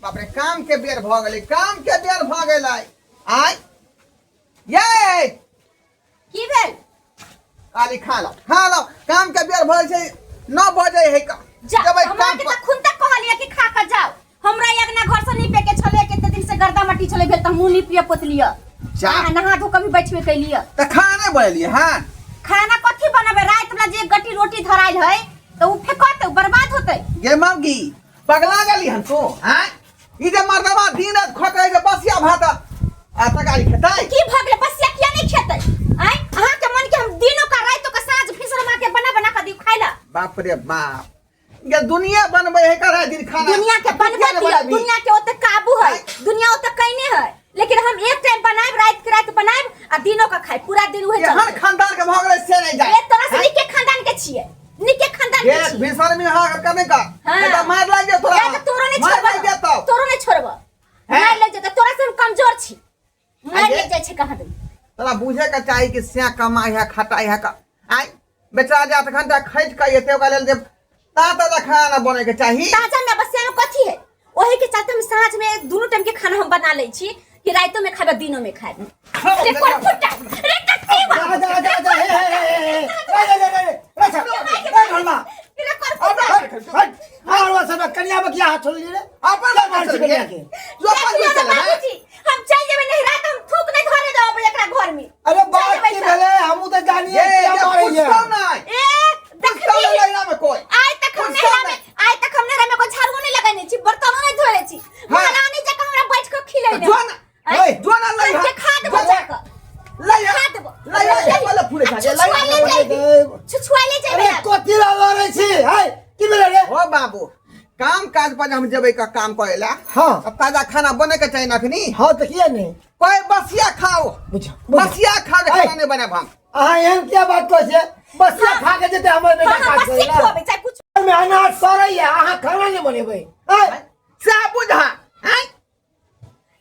बाप रे काम के बेर भ गेलै काम के बेर भ गेलै आय ये की भेल काली खा लो काम के बेर भ छै 9 बजे है का जब हमरा के त खुन तक कहलिए कि खा के जाओ हमरा एक ना घर से नीपे के छले केते दिन से गर्दा मट्टी छले भेल त मुंह नीपिए पोतलिया जा नहा धो के भी बैठबे कैलिए त खाना बनलिए हां खाना कथि बनाबे रात वाला जे गट्टी रोटी धराइल है तो उ फेकत बर्बाद होतै गे मौगी पगला गेली हन तो हैं ई जे मर्दवा दिन रात खटै के बसिया भात आ तकारी खेतै की भगले बसिया किया नहीं खेतै आय अहाँ के मन के हम दिनो का रातो का साँझ फिसर मा के बना के दी खाइला बाप रे बाप ये दुनिया बनबै है करे दिन खाना दुनिया के बनबै दिया दुनिया के ओते काबू है दुनिया ओते कइने है लेकिन हम एक टाइम बनाएब रात के रात बनाएब आ दिनो का खाए पूरा दिन उहे चल हर खानदान के भगले से नहीं जाए ये तोरा से निके खानदान के छिए निके खानदान के छिए भीषण में हां करने का तो मार लाग जे तोरा या तोरो नहीं छोड़बा तोरो नहीं छोड़बा मार ले जे तोरा से हम कमजोर छी मार ले जाय छै कहां दे तोरा बुझे का चाही कि से कमाई है खटाई है का आय बेचारा जात घंटा खैट के एते ओका लेल जे ताता खाना बने के चाही ताजा में बस में कथि है ओही के चलते हम साँझ में दोनों टाइम के खाना हम बना ले छी कि रातों में खाबे दिनों में खाए रे कोन फुटा रे कत्ती जा रे भलमा रे कोन फुटा हां सब कन्या में क्या हाथ छोड़ ली रे अपन मार से के जो अपन चले हम चल जेबे नहीं रात हम थूक नहीं धरे दो एकरा घर में अरे बात की भेले हम तो जानिए क्या मारे ये ए देखली लैला में कोई आज तक हम नेहरा में कोई झाड़ू नहीं लगाने छी बर्तनों नहीं धोले छी महारानी जका हमरा बैठ के खिलै ने जोना लै के खा देबो जाके लै खा देबो लै वाला फुले खा लै छुछुआले जेबे अरे कोती लड़े छी है की भेले रे ओ बाबू काम काज पर हम जेबै का काम करेला हां ताजा खाना बने के चाहिए नखनी हां तो किया नहीं कोई बसिया खाओ बुझा बसिया खा के खाना नहीं बनाब हम हां एहन क्या बात को छे बसिया खा के जेते हमर बेटा काट बस करेला होबे चाहे कुछ में अनाज सरै है अहाँ खाना नहीं बनेबै से बुझा हैं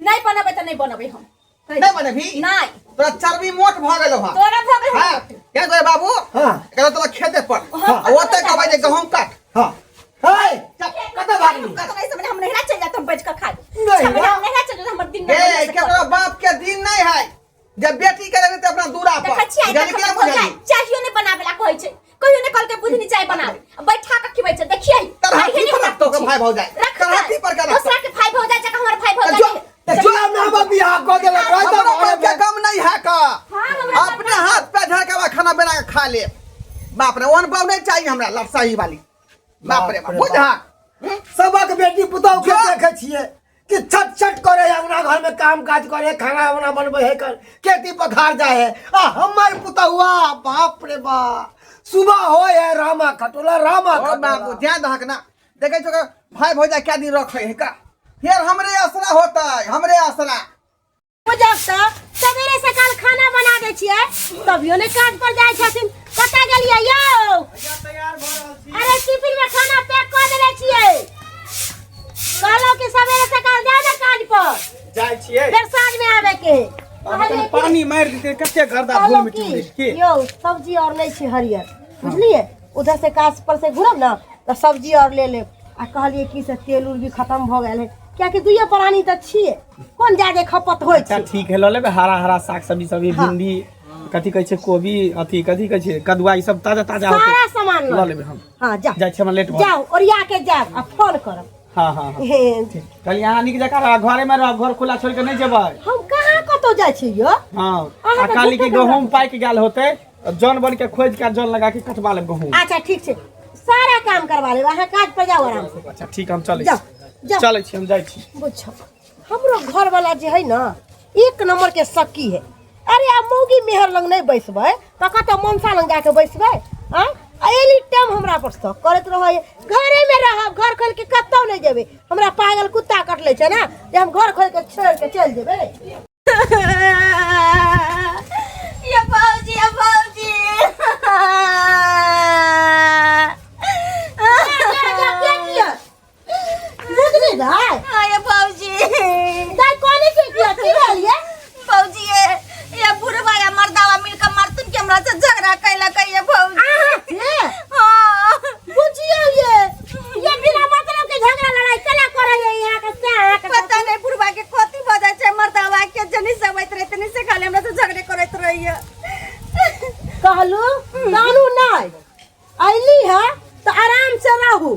नहीं बनाबे त नहीं बनाबे हम नहीं बनेबी नहीं तोरा चर्बी मोट भ गेलो हां तोरा भगे हां क्या करे बाबू हां एकरा तोरा खेते पर ओते कहबै जे गहूम काट हां हाय कत भागली तो नहीं समझ हम नहरा चल जाते हम बैठ के खा नहीं, हम नहरा चल जाते हमर दिन में ए केकरो बाप के दिन नहीं है जब बेटी के रहते अपना दूरा पर देखछि आई जाने के बुझाई चाहिए नहीं बनावेला कहै छै कहियो ने कल के बुझनी चाय बनावे बैठा के खिबै छै देखिए तरहती पर तो के भाई भौजाई तरहती पर का दूसरा के भाई भौजाई जका हमर भाई भौजाई जो ना बियाह को देला हमरा के कम नहीं है का हां हमरा अपने हाथ पे धर के खाना बना के खा ले बाप रे ओन बाव नहीं चाहिए हमरा लपसाही वाली बाप रे बाप बुझा सबक बेटी पुतौ के देखे छिए कि छट छट करे अंगना घर में काम काज करे खाना बना बनबे है कर खेती पखार जाए है आ हमर पुतौआ बाप रे बा सुबह होय है रामा खटोला ओ बाबू ध्यान दहक ना देखे छो भाई भौजा क्या दिन रखे है का फिर हमरे असरा होता है हमरे असरा जब सवेरे सकाल खाना बना दे छिए तभियो ने काज पर जाय छथिन कता गेलिए यौ अरे टिफिन में खाना पैक कर देले छिए कहलो कि सवेरे सकाल जाओ ना काज पर जाय छिए फिर साँझ में आवे के पानी मार देते कते गर्दा भूल में चुन के यो सब्जी और ले छी हरियर बुझलिए उधर से काज पर से घुरब ना तो सब्जी और ले ले आ कहलिए कि से तेल उल भी खत्म भ गेल है क्या कि दुइये प्राणी त छिए कोन जादे खपत होय छै ठीक है ल लेबे हरा हरा साग सब्जी सब भिंडी कथि कहै छै कोबी अथि कथि कहै छै कदुआ ई सब ताजा ताजा होते सारा सामान ल लेबे हम हां जा जाय छै हम लेट भ जाओ ओरिया के जाब आ फोन करब हां हां कल यहाँ निक जका घरे में रह घर खुला छोड़ के नहीं जेबै हम कहाँ कतो जाय छी यो हां अहाँ आ तऽ काली के झूठे गहूम पाइक गेल होते जन बन के खोज के जन लगा के कटवा लेब गहूम अच्छा ठीक छै सारा काम करवा लेब अहाँ काज पर जाओ आराम से अच्छा ठीक हम चलै जाओ जाओ चलै छी हम जाय छी बुझो हमरो घर वाला जे है ना एक नंबर के सकी है अरे आ मौगी मेहर लंग नहीं बैसबै त कत मनसा लंग जाके बैसबै हां एली टाइम हमरा पर शक करत रहै घरे में रहब घर खोल के कतौ नहीं जेबै हमरा पागल कुत्ता कटले छै ना जे हम घर खोल के छोड़ के चल जेबै ये बाबूजी बुझली दाई हां ये बाबूजी दाई कोनी के किया की भेलिए बाबूजी ये बुढ़वा या मर्दावा मिलकर मर्तन के हमरा से झगड़ा कैला कहिए बाबूजी हां बुझियो ये बिना मतलब के झगड़ा लड़ाई कला करे यहाँ के भैया कहलू कानू नहीं अली है तो आराम से रहू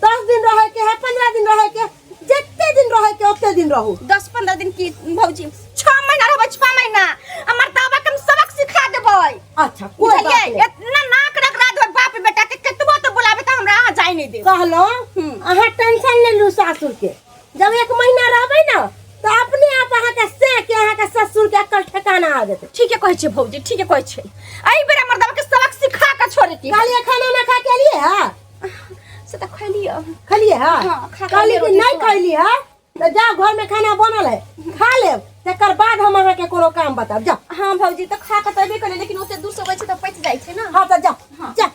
10 दिन रहे के है 15 दिन रहे के जितने दिन रहे के उतने दिन रहू 10-15 दिन की भौजी 6 महीना रहबै 6 महीना हमर दावा के हम सबक सिखा देबै अच्छा कोई बात बुझलियै नहीं इतना नाक रगड़ा देबै बाप बेटा के केतबो तो बुलाबे त हमरा अहाँ जाय नहीं देब कहलो अहाँ टेंशन ले लू सासुर के जब 1 महीना रहबै ना तो अपने आप अहाँ के से के अहाँ के ससुर के अक्ल ठिकाना आ जेतै ठीक है कहै छै भौजी ठीक है कहै छै एहि बेर हमर दावा के सबक सिखा के छोड़े की कालिया खाना ना खा के लिए है से त खलियो खलिए है हाँ, खा काली लिए की रोटी नहीं सब। खैली है तो जा घर में खाना बनल है खा ले तकर बाद हम अहाँ के कोनो काम बताब जा हां भौजी त खा के तबे करे लेकिन ओते दूर से होइ छै त पच जाइ छै ना हाँ तो जा हाँ। जा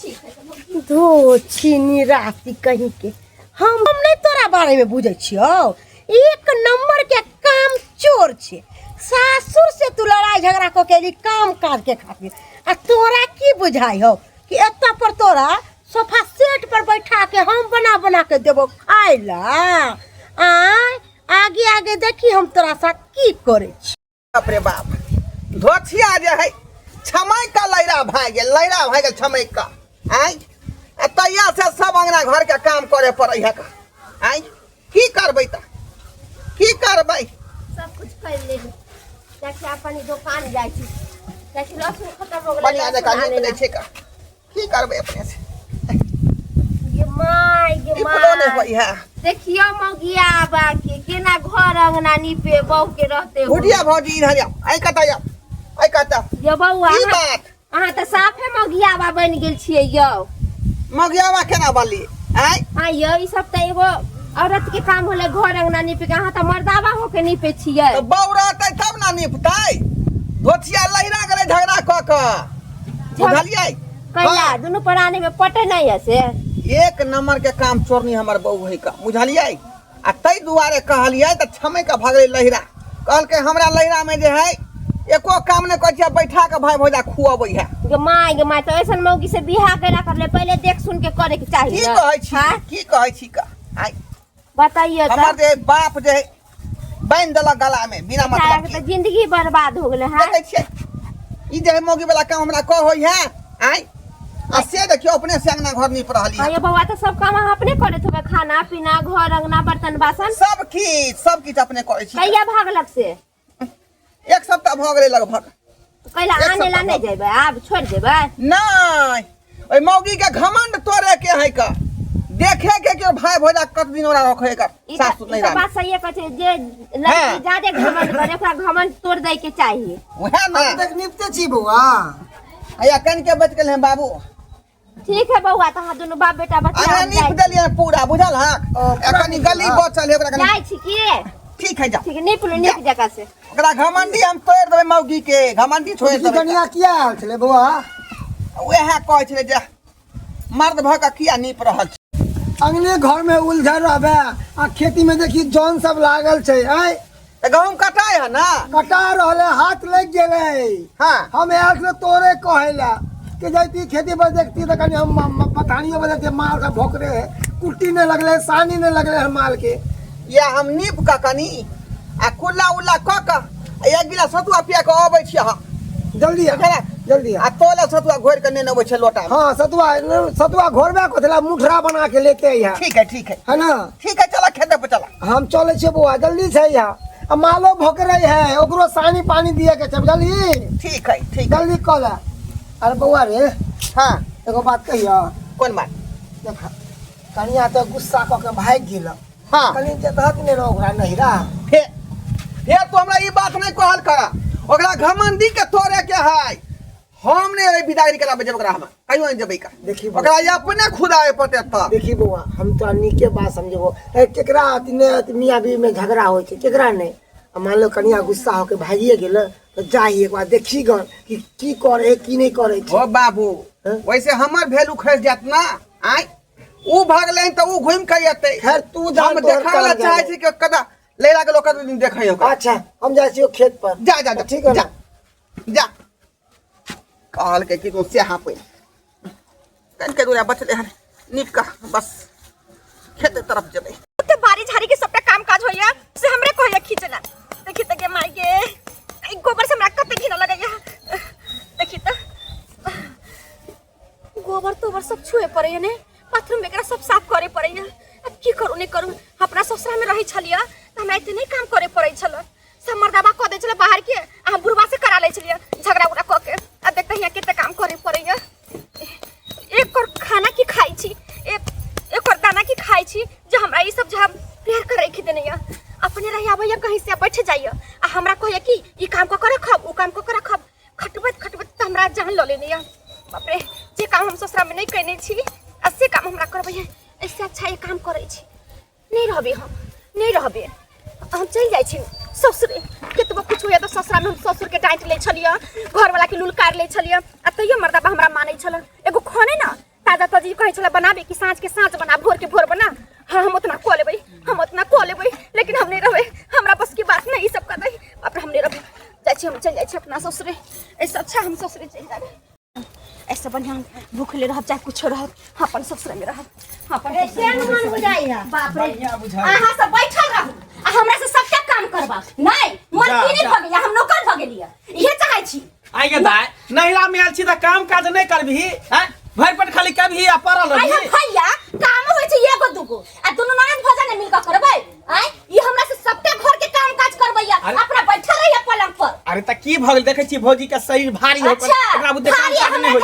ठीक है त भौजी। धो छीनी राशि कहीं के हम नहीं तोरा बारे में बुझे छियो 1 नंबर के काम चोर छे सासुर से तू लड़ाई झगड़ा को केली काम काज के खातिर आ तोरा की बुझाई हो कि एत्ता पर तोरा सोफा सेट पर बैठा के हम बना बना के देबो खाइला आगे आगे देखी हम तोरा साथ की करे छी बाप रे बाप धोथिया जे है छमय का लैरा भाग गेल छमय का आय तैया से सब अंगना घर के काम करे पड़ै है का आय की करबै त की करबै सब कुछ कर ले ताकि अपन दुकान जाई छी ताकि लहसुन खत्म हो बढ़िया जगह नहीं दै छै का की करबै अपने से ये माय ई बोलो नहीं होई है देखियो मगिया बाकी केना घर अंगना नीपे बहु के रहते हो बुढ़िया भौजी इधर आ आई कता ये बउआ की बात अहाँ त साफे मगिया बा बन गेल छियै यौ मगियावा केना बनली आय हां यौ ई सब त एगो औरत के काम होले घर अंगना नीपे के अहाँ त मर्दावा हो के नीपे छियै तो बौरातै तब ना निपतै धोथिया लहिरा गेलै झगड़ा क के बुझलियै कैला दुनु पराने में पटे नहीं है से 1 नंबर के काम चोरनी हमर बहू है का बुझलियै आ तै दुआरे कहलियै त छमय का भागले लहिरा कहल के हमरा लहिरा में जे है एको काम ने कहै छै बैठा के भाई भौजा खुआबै है गे माय तो ऐसन मौगी से बियाह करा कर ले पहले देख सुन के करे के की चाहिए कहै छी हाँ? की कहै छी का आय बताइए हमर तो जे बाप जे बांध देलक गला में बिना मतलब तो के जिंदगी बर्बाद हो गेले है देखै छियै ई जे मौगी वाला काम हमरा कह होई है आय आ से देखियो अपने से अंगना घर नीप रहली है ये बउआ तो सब काम अहाँ अपने करे थे खाना पीना घर अंगना बर्तन बासन सब किछ अपने करै छी कैया भागलक से 1 सप्ताह भ गेलै लगभग कैला एक आने ला सप्ताह नहीं जेबै आब छोड़ देबै नहीं ओइ मौगी के घमंड तोड़े के है का देखे के भाई भोजा कत दिन ओरा रखे का ई सासु नहीं तो राम बात सही है कहै जे हाँ। लड़की ज्यादा घमंड करे ओकरा घमंड तोड़ दे के चाहिए वह ना तक निपते छी बउआ आया कन के बच गेल है बाबू ठीक है बउआ तो हम दोनों बाप बेटा बच्चा आया हम नीप देलिए पूरा बुझल हां एखनी गली बचल है ओकरा कनी जाई छी की ठीक है जा ठीक है नीप लो नीप जगह से ओकरा घमंडी हम तोड़ देबै मौगी के घमंडी छोड़ छोटी देबै कनिया किया आयल छले बउआ वह कहै छले जे मर्द भ के किया नीप रहल छी अंगने घर में उलझल रहबे आ खेती में देखी जौन सब लागल छै आय त गहूम कटाय है ना कटा रहले हाथ लग गेले हां हम आयल से तोरे कहेला कि जैती खेती पर देखती तो कनी हम पठानियों में देखते माल का भोकरे है कुट्टी ने लगले सानी ने लगले है माल के या हम नीप का कनी आ कुल्ला उल्ला क के एक गिलास सतुआ पिया के अबै छी हां जल्दी आ जल्दी आ आ तोला सतुआ घोर के नेने अबै छै लोटा में। हाँ सतुआ घोरबे को थला मुठरा बना के लेते यहाँ ठीक है है ना ठीक है चला खेते पे चला हम चले छे बुआ जल्दी से यहाँ आ मालो भोकरे है ओकरो सानी पानी दिए के छै बुझली ठीक है जल्दी कल अरे बउआ रे हाँ एगो बात कहियो कौन बात देख कनिया तो गुस्सा क के भाग गेल हाँ कनी जतहत ने ओकरा नहिरा फिर तो हमरा ई बात नहीं कहल करा ओकरा घमंडी के तोड़े के है हमने विदाई कराबे जब ओकरा हम कहियो नहीं जेबै का देखी ओकरा ये अपने खुदाए पते त देखी बउआ हम तो नीके बात समझबो केकरा ने मियां बीवी में झगड़ा होय छै केकरा नहीं मान लो कनिया गुस्सा होके भागिए गेल तो जाही एक बार देखी गन कि की करे की नहीं करे छै ओ बाबू वैसे हमर वैल्यू खस जात ना आय ऊ भागले त ऊ घुम के आते खैर तू जा हम देखाला चाहे छी कि कदा लेला के लोग दिन देखै हो अच्छा हम जाय छियो खेत पर जा ठीक है ना जा कहल के कि तू से हां पे कन के दूरा बचले हन नीप का बस खेत तरफ जेबै ओते बारी झाड़ी के सबटा काम काज होइया से हमरे कहैया खींचना देखि त के माई के ई गोबर से हमरा कते घिन लगैया करू नहीं करू अपना ससुरा में रही छलिया त हमरा इतने काम करे पड़ै छल सब मर्दाबा क दे छल बाहर के हम बुढ़वा से करा ले छलिया झगड़ा उड़ा क के अब देखते हिया केते काम करे पड़ैया एक और खाना की खाई छी एक और दाना की खाई छी जो हमरा ई सब जब प्यार करे के देने अपने रही आबैया कहीं से बैठ जाइए आ हमरा कहैया कि ई काम को कर रखब उ काम को कर रखब खटबत त हमरा जान ल लेने बाप रे जे काम हम ससुरा में नहीं करने छी ऐसे काम हमरा करबै ऐसे अच्छा ये काम करे छी नहीं रहबे हम चल जाय छी ससुरे केतबो कुछ होया तो ससुरा में हम ससुर के डांट ले छलिया घर वाला के लुलकार ले छलिया आ तइयो मर्दाबा हमरा मानै छल एगो खाने ना ताजा ताजी कहै छल बनाबे कि साँझ के साँझ बना भोर के भोर बना हाँ हम उतना को लेबै लेकिन हम नहीं रहबे हमरा बस की बात नहीं ई सब कर दई बाप रे हम नहीं रहबे जाय छी हम चल जाय छी अपना ससुरे ऐसे अच्छा हम ससुरे चल जाबे ऐसे बढ़िया भूखले रहब चाहे कुछ रहब अपन ससुर में रहब अपन ऐसे मन बुझाई है बाप रे अहाँ सब बैठल रहू आ हमरा से सबटा काम करबा नहीं मन की नहीं भ गया हम नौकर भ गेलिए इहे चाहै छी आई गे दाय नहिरा में आल छी त काम काज नहीं करबही हैं भर पेट खाली कभी आ पड़ल आई रही भैया काम होय छै एगो दूगो आ दुनु ननद भोजन मिल के करबै आई ई हमरा से सबटा घर के काम काज करबैया अपना बैठल रहिया पलंग पर अरे त की भगल देखै छी भौजी के शरीर भारी हो पर एकरा बुद्धि काम काज नहीं होई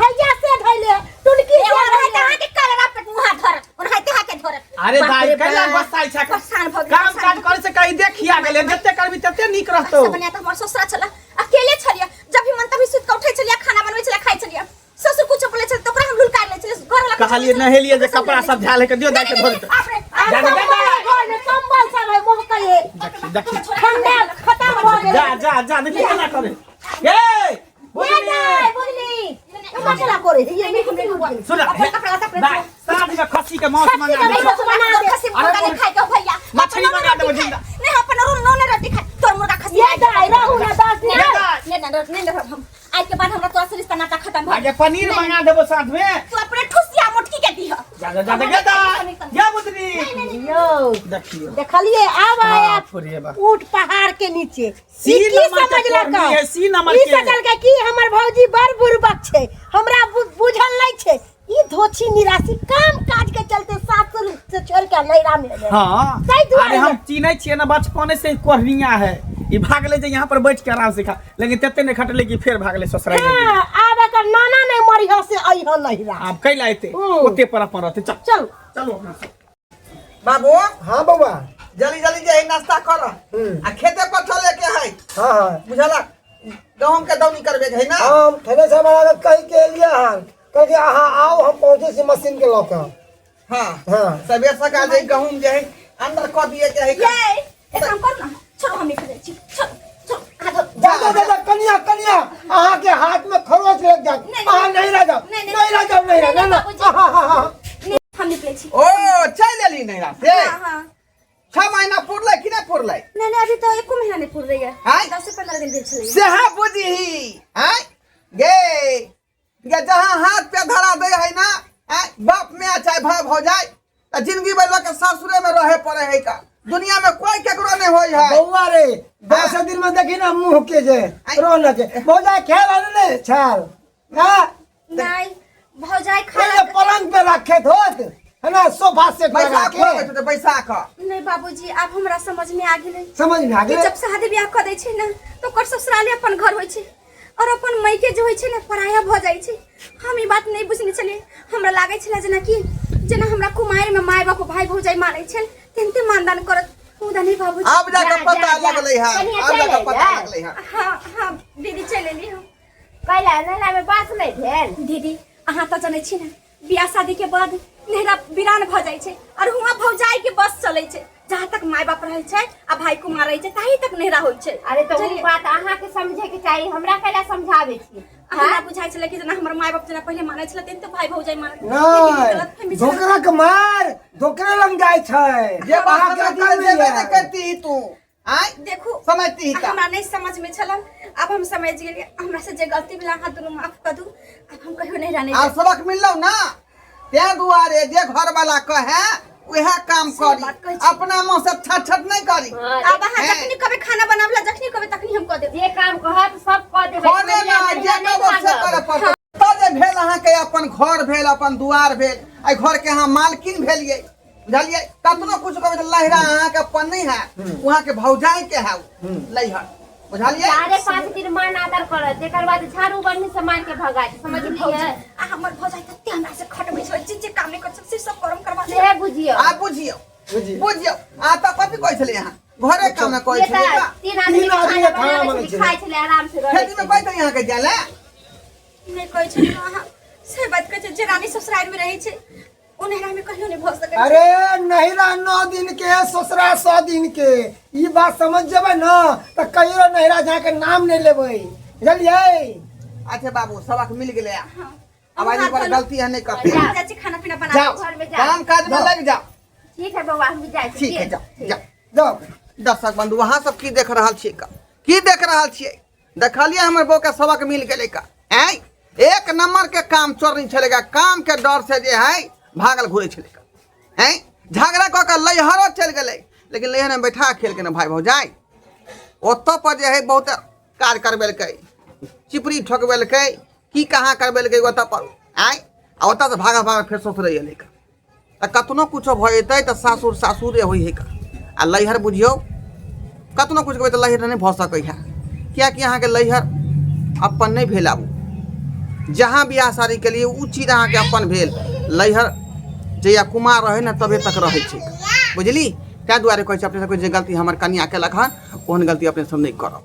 हैया से धइले तुलकी एगो रहे कहां के कलरा पे मुहा धर और है कहां के धर अरे दाई कैला बसाई छ परेशान भ काम काज करे से कहीं देखिया गेले जत्ते करबी तत्ते नीक रहतो बनिया त हमर ससुरा छला अकेले छलिया जब भी मन तभी सुत के उठै छलिया खाना बनबै छलिया खाइ छलिया ससुर कुछ बोले छल तोकरा हम लुलकार ले छलिया घर वाला कहलिए नहेलिए जे कपड़ा सब झाले के दियो दाई के धोल घर में कंबल सब है मोहकले देखी ठंडा खत्म हो गेल जा देखी केना करे ए बुझली मसला करे ये नहीं हमरे हुआ सुन दाई साथ में खस्सी के मांस मंगा दे खस्सी मुर्गा नहीं खाए के भैया मछली मंगा दे जिंदा नहीं अपन रोल नोने रोटी खाए तोर मुर्गा खस्सी ये दाई रहू ना 10 दिन नहीं हम आज के बाद हमरा तोरा से रिश्ता नाता खत्म आगे पनीर मंगा देबो साथ में तू अपने ठुसिया मोटकी के दी जा गे दाई या बुदरी यो देखियो देखलिए अब आया फुरिए बा ऊंट पहाड़ के नीचे सी की नंबर के समझला का है सी नंबर ई के सजल के की हमर भौजी बड़ बुरबक छै हमरा बुझल नहीं छै ई धोछी निराशी काम काज के चलते सासुर से छोड़ के नैरा में गए हां सही दुआरे अरे हम चिन्है छियै ना बचपने से कोहनिया है ई भागले जे यहाँ पर बैठ के आराम से खा लेकिन तत्ते ने खटले कि फिर भागले ससुराल में हां आब एकर नाना नहीं मरी हो से आई हो नैरा अब कैला एते ओते पर अपन रहते चल चलो अपना बाबू हाँ बउआ जल्दी जल्दी जे नाश्ता कर आ खेते पर चले के है हाँ बुझला गहूम के दौनी करबे के है ना हम थने से हमारा कही के लिए हन कह के अहाँ आओ हम पहुंचे से मशीन के लौका हां हाँ सबेर सकाल जे गहूम जे है अंदर क दिए के है ये एक काम कर ना छोड़ो हम निकल छी चलो दादा कनिया अहाँ के हाथ में खरोच लग जाए अहाँ नहीं रह जाओ नहीं रह हम निकले छी ओ चल लेली नैरा से हां 6 महीना पुरले कि नहीं पुरले नहीं अभी तो एको महीना नहीं पुर रही है हाय 10 से 15 दिन भेल छले सेहा बुझी हाय गे जहां हाथ पे धरा दे है ना बाप में चाहे भाई हो जाए त जिंदगी भर के ससुरे में रहे पड़े है का दुनिया में कोई केकरो नहीं होई है बउआ रे 10 दिन में देखी ना मुंह के जे रोना के भौजा खेल ने छाल हां नहीं भौजाई खा पहले पलंग पे रखे धोत है ना सोफा सेट लगा बैसाख के हो तो बैसाख नहीं बाबूजी अब हमरा समझ में आ गेलै समझ में आ कि गए जब शादी ब्याह कर दै छै ना तो ओकर ससुराले अपन घर होय छै और अपन मायके जे होय छै ना पराया भ जाय छै हम ई बात नहीं बुझने छलिए हमरा लागै छला जेना हमरा कुमार में माय बाप भाई भौजाई मानै छै तेनते मानदान करत खुदा नहीं बाबूजी अब जाके पता लगले है अब जाके पता लगले है हां दीदी चल एली हम कैला नैरा में बात नहीं भेल दीदी अहाँ तो जानै छी ना बियाह शादी के बाद नहरा वीरान भ जाय छै और हुआ भौजाई के बस चलै छै जहां तक माय बाप रहै छै आ भाई कुमार रहै छै ताही तक नहरा होय छै अरे तो वो बात अहाँ के समझे के चाहिए हमरा कैला समझावे छी हमरा बुझाय छले कि जना हमर माय बाप जना पहले मानै छले तेन तो भाई भौजाई मानै नहीं धोकरा के मार धोकरा लग जाए छै ये बात कल देबे न करती तू आय देखू समझती का हमरा नहीं समझ में छलन अब हम समझ गेलिए हमरा से जे गलती भेला हाथ दुनु माफ कर दू अब हम कहियो नहीं रहने आ सबक मिललो ना ते दुआरे जे घर वाला कहे वह काम करी अपना मुंह से छट नहीं करी अब अहाँ जखनी कभी खाना बनावला जखनी कभी तखनी हम कर देब ये काम कहत सब कह देबै खाने ना जे कबो से करे पड़त तो जे भेल अहाँ के अपन घर भेल अपन दुआर भेल आई घर के अहाँ मालकिन भेलिए बुझलिए कतनो कुछ कहबे त लहरा अहाँ के अपन नहीं है वहां के भौजाई के है लहर बुझलिए 5.5 दिन मान आदर करत एकर बाद झाड़ू बन्नी से मार के भगा दे समझलिए आ हमर भौजाई तते हमरा से खटबै छै जे काम नहीं कर से सब कर्म करवा दे से बुझियो आ बुझियो आ त कथि कहै छले यहाँ घरे काम न कहै छले का तीन आदमी खाना बना के खाइ छले आराम से रहे खेती में कहै त यहाँ के जाले नहीं कहै छै अहाँ से बात कहै छै जे रानी ससुराल में रहै छै ओ नहरा में कहियो नहीं भ सकै अरे नहिरा 9 दिन के ससुरा 100 दिन के ई बात समझ जेबै ना त कहियो नहिरा जाके नाम नहीं लेबै बुझलिए अच्छा बाबू सबक मिल गेले अब आज पर गलती है नहीं करते चाची खाना पीना बना जाओ घर में जाओ। काम काज में लग जाओ ठीक है बउआ हम भी जाय छी ठीक है जाओ जाओ जाओ दर्शक बंधु वहाँ सब की देख रहा छियै का की देख रहा छियै देखलिए हमर बौ के सबक मिल गेले का हैं एक नंबर के काम चोर नहीं चलेगा काम के डर से जे है भागल घूरे चलेगा हैं झगड़ा क के लैहरो चल गेले लेकिन लैहर में बैठा खेल के ना भाई भौजाई ओतो पर जे है बहुत काज करबेलकै चिपरी ठोकबेलकै की कहाँ करबेलकै ओतो पर आय आ ओतो से भागा भागा फेर ससुर एले का त कतनो कुछो भ जेतै त सासुर सासुरे होई है का आ लैहर बुझियो कतनो कुछ कहबै त लैहर नहीं भ सकै है कियाकि अहाँ के लैहर अपन नहीं भेल आबू जहाँ बियाह शादी के लिए उ चीज अहाँ के अपन भेल लैहर जहिया कुमार रहे ना तबे तक रहे छै बुझली तै दुआरे कहै छै अपने सब जे गलती हमर कनिया केलक हन ओहन गलती अपने सब नहीं करब